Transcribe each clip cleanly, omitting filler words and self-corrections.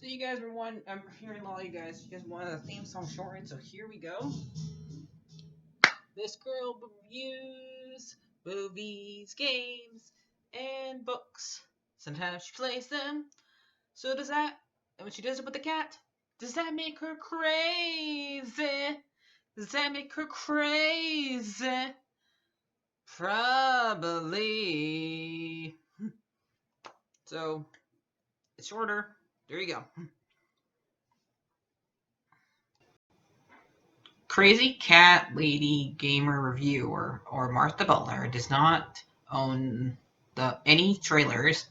So you guys were one. I'm hearing a lot of you guys. You guys wanted a theme song shortened, so here we go. This girl reviews movies, games, and books. Sometimes she plays them. So does that. And when she does it with the cat, does that make her crazy? Does that make her crazy? Probably. So it's shorter. There you go. Crazy Cat Lady Gamer Reviewer or Martha Butler does not own any trailers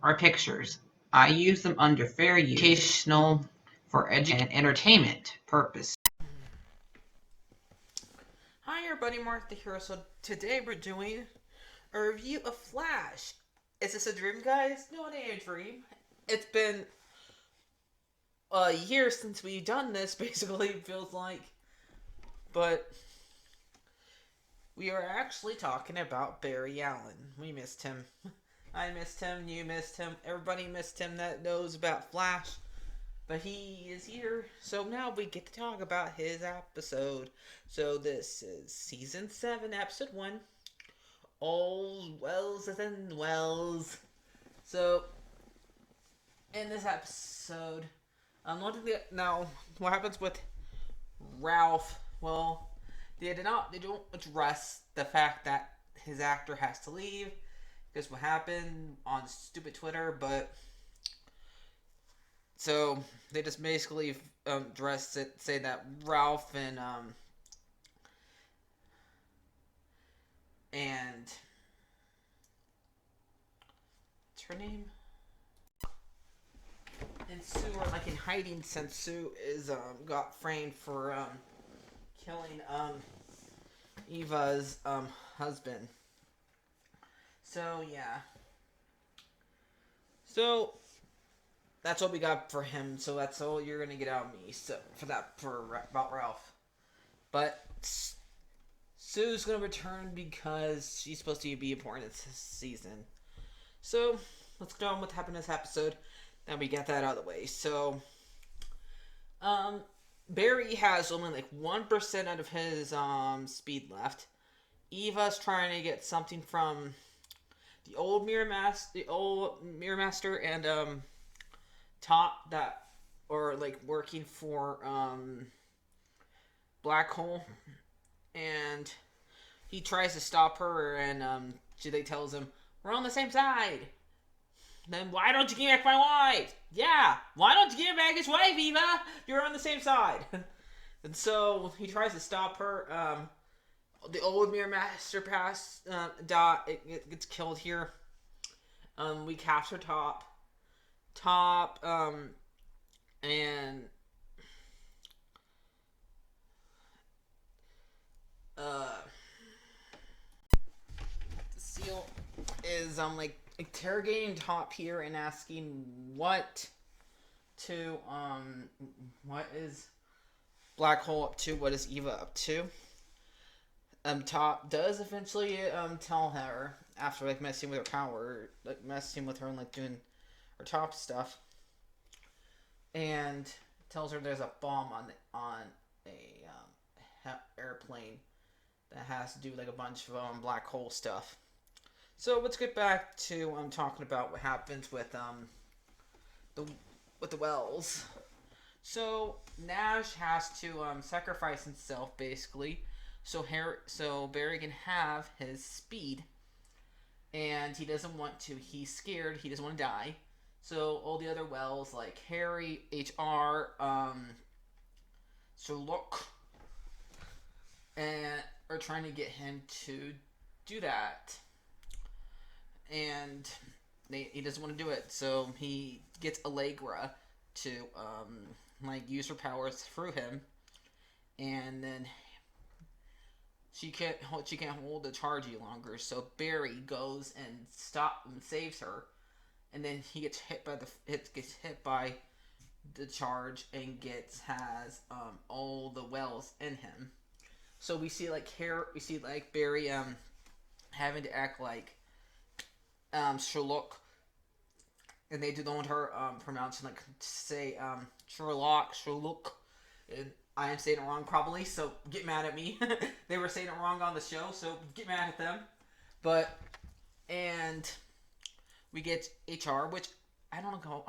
or pictures. I use them under fair use, educational, for education and entertainment purpose. Hi everybody, Martha here. So today we're doing a review of Flash. Is this a dream, guys? No, it ain't a dream. It's been a year since we've done this, basically, it feels like. But we are actually talking about Barry Allen. We missed him. I missed him, you missed him, everybody missed him that knows about Flash. But he is here, so now we get to talk about his episode. So this is Season 7, Episode 1. All Wells within Wells. So, in this episode, what happens with Ralph? Well, they don't address the fact that his actor has to leave. Because what happened on stupid Twitter, but so they just basically address it, say that Ralph and what's her name? And Sue are like in hiding since Sue is got framed for killing Eva's husband. So yeah. So that's what we got for him. So that's all you're gonna get out of me. So about Ralph. But Sue's gonna return because she's supposed to be important this season. So let's go on with what happened in this episode. Now we get that out of the way. So Barry has only like 1% out of his speed left. Eva's trying to get something from the old Mirror Master and Top that are like working for Black Hole, and he tries to stop her, and they tells him, "We're on the same side." Then why don't you give back my wife? Yeah, why don't you give back his wife, Eva? You're on the same side. And so he tries to stop her. The old Mirror Master it gets killed here. We capture Top, and Seal is like interrogating Top here and asking what is Black Hole up to? What is Eva up to? Top does eventually tell her after like messing with her power, like messing with her and like doing her top stuff, and tells her there's a bomb on a airplane that has to do like a bunch of black hole stuff. So let's get back to talking about what happens with the Wells. So Nash has to sacrifice himself basically, so Barry can have his speed, and he doesn't want to. He's scared. He doesn't want to die. So all the other Wells like Harry, HR, Sherlock, and are trying to get him to do that, and he doesn't want to do it. So he gets Allegra to use her powers through him, and then she can't hold the charge any longer. So Barry goes and saves her, and then he gets hit by the charge and has all the Wells in him. So we see Barry having to act like Sherlock and they do the entire pronouncing, like say Sherlock, and I am saying it wrong probably, so get mad at me. They were saying it wrong on the show, so get mad at them. But and we get HR, which I don't know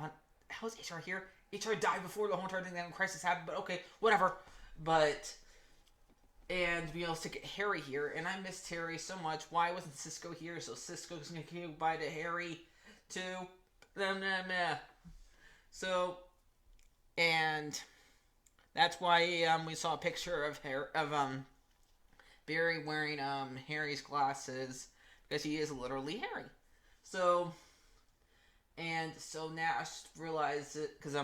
how's HR here. HR died before the whole entire thing, that crisis happened, but okay, whatever. But and we also get Harry here, and I missed Harry so much. Why wasn't Cisco here? So Cisco's gonna say goodbye to Harry too. So and that's why we saw a picture of Barry wearing Harry's glasses, because he is literally Harry. So Nash realized it, because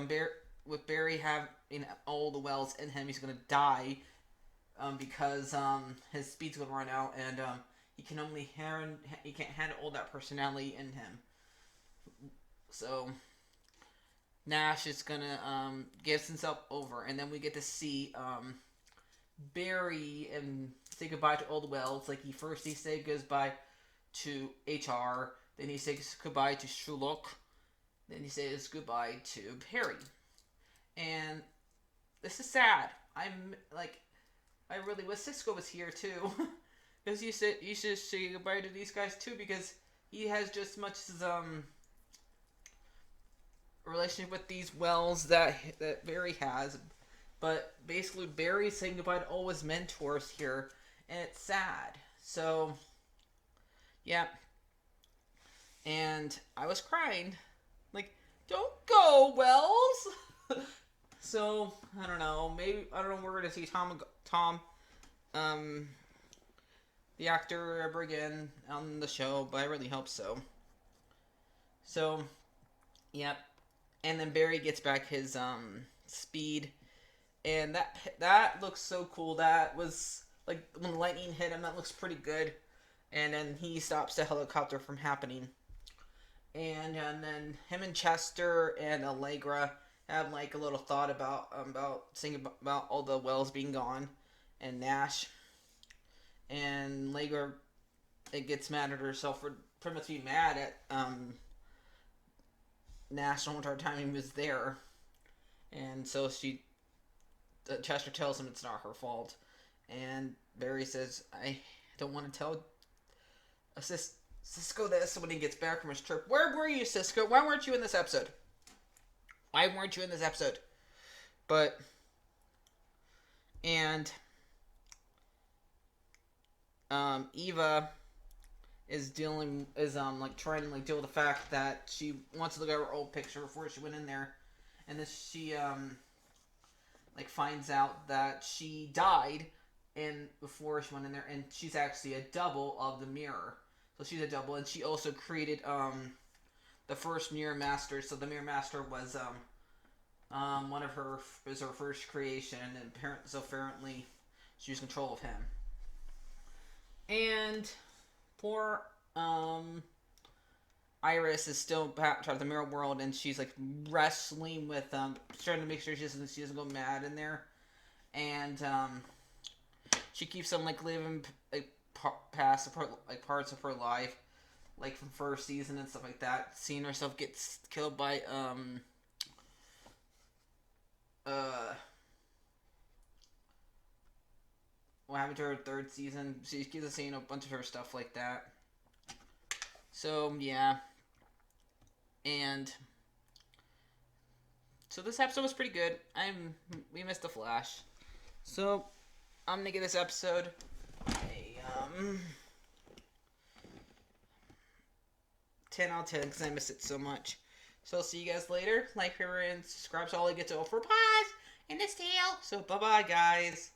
with Barry having all the wells in him, he's gonna die, because his speed's gonna run out, and he can't handle all that personality in him. So Nash is gonna gives himself over, and then we get to see Barry and say goodbye to old Wells. Like he said goodbye to HR, then he says goodbye to Sherlock, then he says goodbye to Harry, and this is sad. I really wish Cisco was here too, because you should say goodbye to these guys too, because he has just as much as relationship with these Wells that Barry has, but basically Barry's saying goodbye to all his mentors here, and it's sad. So, yeah, and I was crying, like, don't go, Wells. So I don't know. Maybe I don't know. We're gonna see Tom, the actor, ever again on the show, but I really hope so. So, yep. And then Barry gets back his speed, and that looks so cool. That was like when the lightning hit him. That looks pretty good. And then he stops the helicopter from happening. And then him and Chester and Allegra have like a little thought about saying about all the wells being gone, and Nash. And Allegra, it gets mad at herself for pretty much being mad at Nash the whole entire time he was there, and so Chester tells him it's not her fault, and Barry says, I don't want to tell Cisco this when he gets back from his trip. Where were you, Cisco? Why weren't you in this episode? But and Eva is like trying to like deal with the fact that she wants to look at her old picture before she went in there, and then she like finds out that she died before she went in there, and she's actually a double of the mirror. So she's a double, and she also created the first Mirror Master. So the Mirror Master was her first creation, and apparently she was in control of him. And poor Iris is still trapped in the mirror world, and she's like wrestling with trying to make sure she doesn't go mad in there, and she keeps on like living like past like parts of her life, like from first season and stuff like that, seeing herself get killed by what happened to her third season. She keeps seeing a bunch of her stuff like that. So yeah, and so this episode was pretty good. We missed the Flash, so I'm gonna give this episode a 10 out of 10 because I missed it so much. So I'll see you guys later. Like, favorite, and subscribe so all I get to offer pause in this tale. So bye bye, guys.